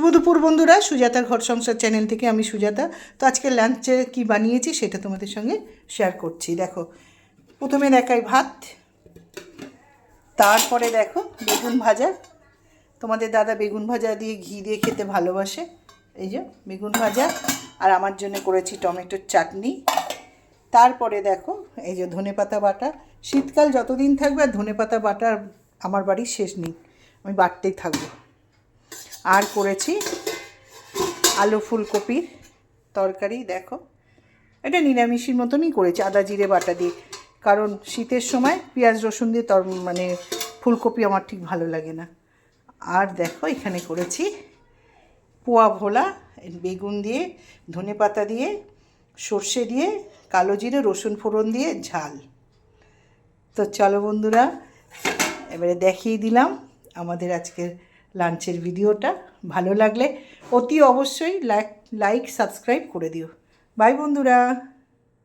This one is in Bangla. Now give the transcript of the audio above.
শুভ দুপুর বন্ধুরা, সুজাতার ঘর সংসার চ্যানেল থেকে আমি সুজাতা। তো আজকে লাঞ্চে কি বানিয়েছি সেটা তোমাদের সঙ্গে শেয়ার করছি। দেখো, প্রথমে দেখাই ভাত, তারপরে দেখো বেগুন ভাজা। তোমাদের দাদা বেগুন ভাজা দিয়ে ঘি দিয়ে খেতে ভালোবাসে। এই যে বেগুন ভাজা, আর আমার জন্য করেছি টমেটোর চাটনি। তারপরে দেখো এই যে ধনেপাতা বাটা। শীতকাল যতদিন থাকবে আর ধনেপাতা বাটা আমার বাড়ির শেষ নেই, আমি বাটতেই থাকবো। আর করেছি আলু ফুলকপির তরকারি। দেখো, এটা নিরামিষের মতনই করেছি, আদা জিরে বাটা দিয়ে, কারণ শীতের সময় পেঁয়াজ রসুন দিয়ে মানে ফুলকপি আমার ঠিক ভালো লাগে না। আর দেখো এখানে করেছি পোয়া ভোলা, বেগুন দিয়ে ধনেপাতা দিয়ে সর্ষে দিয়ে কালো জিরে রসুন ফোড়ন দিয়ে ঝাল। তো চলো বন্ধুরা, এবারে দেখিয়ে দিলাম আমাদের আজকের লাঞ্চের ভিডিওটা। ভালো লাগলে অতি অবশ্যই লাইক সাবস্ক্রাইব করে দিও। বাই বন্ধুরা।